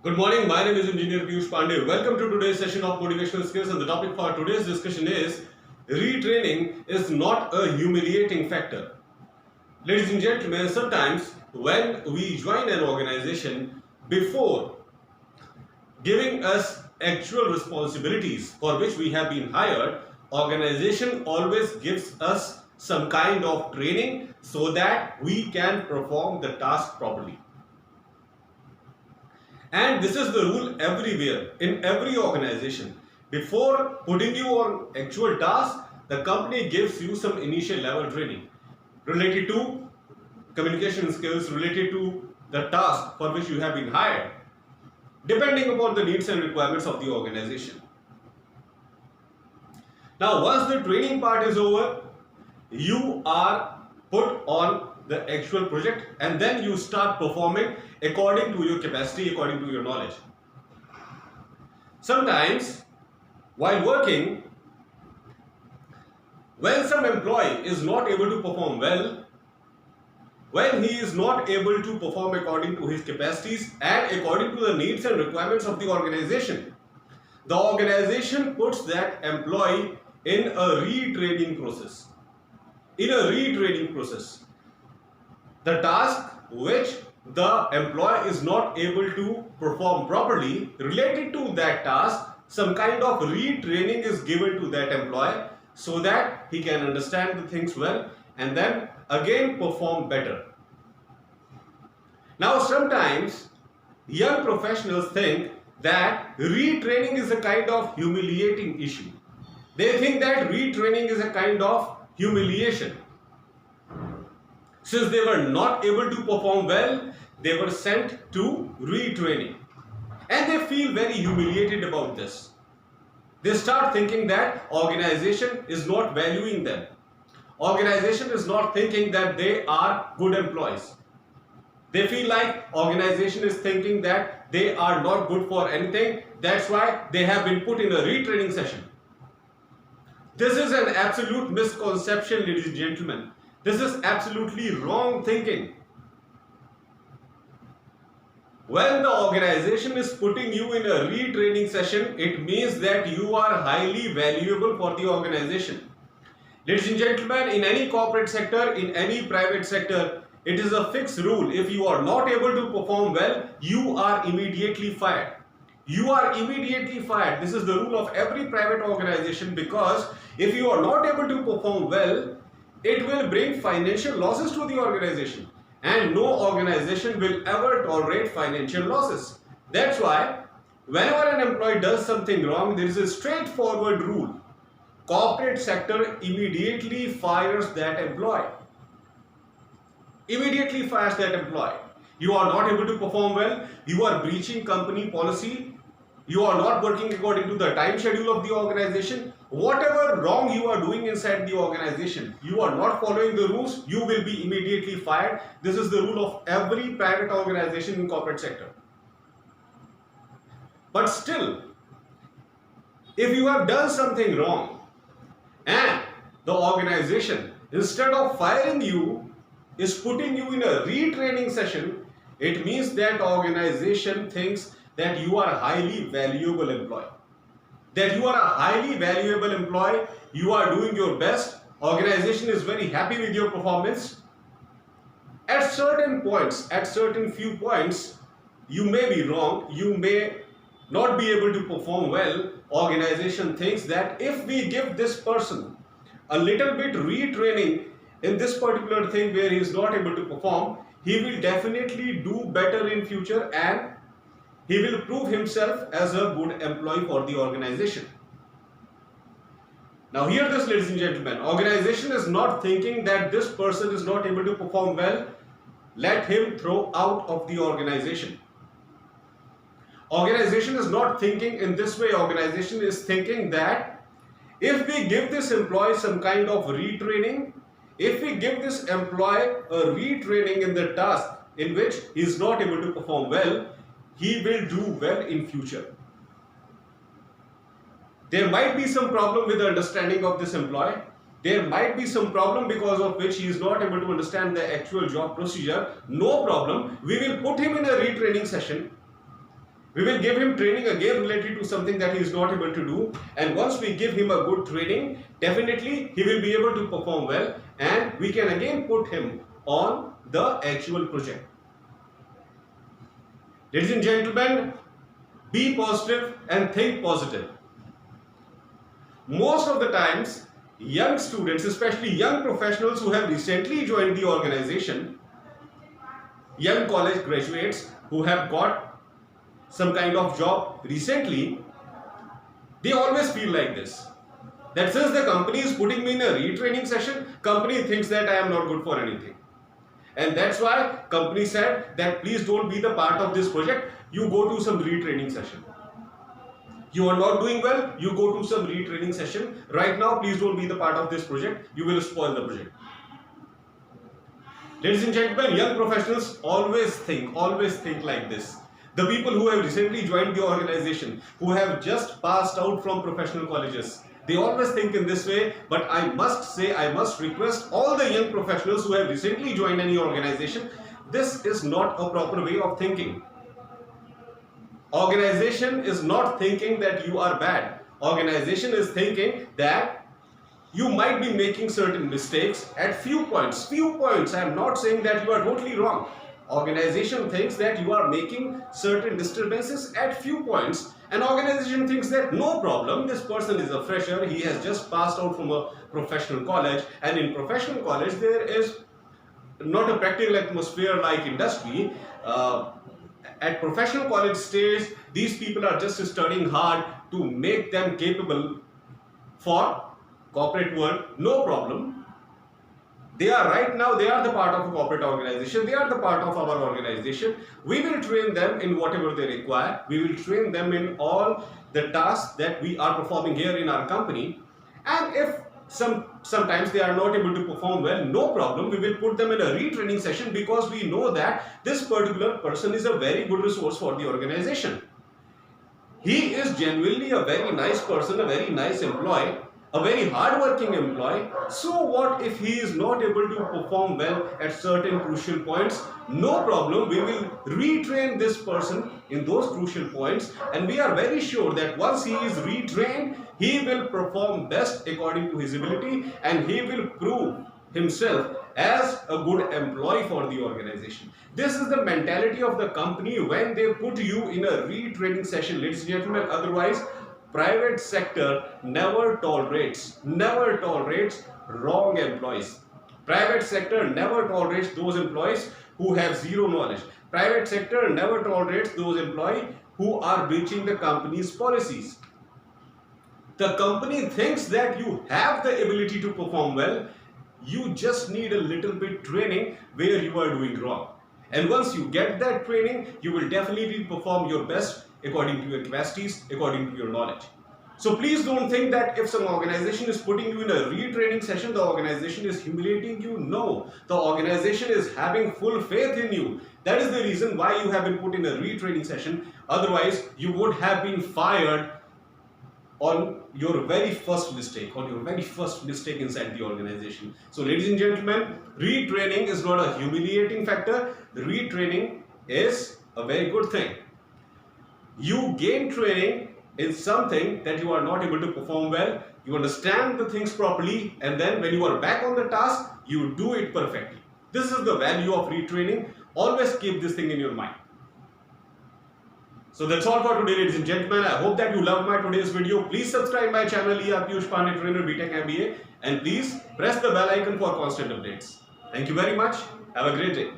Good morning, my name is Engineer Piyush Pandey. Welcome to today's session of Motivational Skills, and the topic for today's discussion is retraining is not a humiliating factor. Ladies and gentlemen, sometimes when we join an organization, before giving us actual responsibilities for which we have been hired, organization always gives us some kind of training so that we can perform the task properly. And this is the rule everywhere, in every organization. Before putting you on actual task, the company gives you some initial level training related to communication skills, related to the task for which you have been hired, depending upon the needs and requirements of the organization. Now, once the training part is over, you are put on the actual project and then you start performing according to your capacity, according to your knowledge. Sometimes while working, when some employee is not able to perform well, when he is not able to perform according to his capacities and according to the needs and requirements of the organization puts that employee in a retraining process. The task which the employee is not able to perform properly, related to that task, some kind of retraining is given to that employee so that he can understand the things well and then again perform better. Now, sometimes young professionals think that retraining is a kind of humiliating issue. They think that retraining is a kind of humiliation. Since they were not able to perform well, they were sent to retraining. And they feel very humiliated about this. They start thinking that organization is not valuing them. Organization is not thinking that they are good employees. They feel like organization is thinking that they are not good for anything. That's why they have been put in a retraining session. This is an absolute misconception, ladies and gentlemen. This is absolutely wrong thinking. When the organization is putting you in a retraining session, it means that you are highly valuable for the organization. Ladies and gentlemen, in any corporate sector, in any private sector, it is a fixed rule. If you are not able to perform well, you are immediately fired. You are immediately fired. This is the rule of every private organization, because if you are not able to perform well, it will bring financial losses to the organization, and no organization will ever tolerate financial losses. That's why whenever an employee does something wrong, there is a straightforward rule. Corporate sector immediately fires that employee. Immediately fires that employee. You are not able to perform well, you are breaching company policy, you are not working according to the time schedule of the organization. Whatever wrong you are doing inside the organization, you are not following the rules, you will be immediately fired. This is the rule of every private organization in corporate sector. But still, if you have done something wrong and the organization, instead of firing you, is putting you in a retraining session, it means that organization thinks that you are a highly valuable employee. That you are a highly valuable employee, you are doing your best, organization is very happy with your performance. At certain points, at certain few points, you may be wrong, you may not be able to perform well. Organization thinks that if we give this person a little bit retraining in this particular thing where he is not able to perform, he will definitely do better in future and he will prove himself as a good employee for the organization. Now hear this, ladies and gentlemen. Organization is not thinking that this person is not able to perform well, let him throw out of the organization. Organization is not thinking in this way. Organization is thinking that if we give this employee some kind of retraining, if we give this employee a retraining in the task in which he is not able to perform well, he will do well in future. There might be some problem with the understanding of this employee. There might be some problem because of which he is not able to understand the actual job procedure. No problem. We will put him in a retraining session. We will give him training again related to something that he is not able to do, and once we give him a good training, definitely he will be able to perform well, and we can again put him on the actual project. Ladies and gentlemen, be positive and think positive. Most of the times, young students, especially young professionals who have recently joined the organization, young college graduates who have got some kind of job recently, they always feel like this, that since the company is putting me in a retraining session, company thinks that I am not good for anything, and that's why company said that please don't be the part of this project, you go to some retraining session. You are not doing well, you go to some retraining session. Right now, please don't be the part of this project, you will spoil the project. Ladies and gentlemen, young professionals always think like this. The people who have recently joined the organization, who have just passed out from professional colleges, they always think in this way, but I must say, I must request all the young professionals who have recently joined any organization, this is not a proper way of thinking. Organization is not thinking that you are bad. Organization is thinking that you might be making certain mistakes at few points. I am not saying that you are totally wrong. Organization thinks that you are making certain disturbances at few points, and organization thinks that no problem, this person is a fresher, he has just passed out from a professional college, and in professional college there is not a practical atmosphere like industry. At professional college stage, these people are just studying hard to make them capable for corporate world, no problem. They are right now, they are the part of a corporate organization, they are the part of our organization. We will train them in whatever they require, we will train them in all the tasks that we are performing here in our company, and if sometimes they are not able to perform well, no problem, we will put them in a retraining session, because we know that this particular person is a very good resource for the organization. He is genuinely a very nice person, a very nice employee, a very hard-working employee. So what if he is not able to perform well at certain crucial points? No problem, we will retrain this person in those crucial points, and we are very sure that once he is retrained, he will perform best according to his ability, and he will prove himself as a good employee for the organization. This is the mentality of the company when they put you in a retraining session, ladies and gentlemen. Otherwise, private sector never tolerates wrong employees. Private sector never tolerates those employees who have zero knowledge. Private sector never tolerates those employees who are breaching the company's policies. The company thinks that you have the ability to perform well, you just need a little bit training where you are doing wrong. And once you get that training, you will definitely perform your best according to your capacities, according to your knowledge. So please don't think that if some organization is putting you in a retraining session, the organization is humiliating you. No, the organization is having full faith in you. That is the reason why you have been put in a retraining session. Otherwise, you would have been fired on your very first mistake, inside the organization. So ladies and gentlemen, retraining is not a humiliating factor. Retraining is a very good thing. You gain training in something that you are not able to perform well, you understand the things properly, and then when you are back on the task, you do it perfectly. This is the value of retraining. Always keep this thing in your mind. So that's all for today, ladies and gentlemen. I hope that you loved my today's video. Please subscribe my channel, Piyush Pandey, Trainer BTech MBA, and please press the bell icon for constant updates. Thank you very much. Have a great day.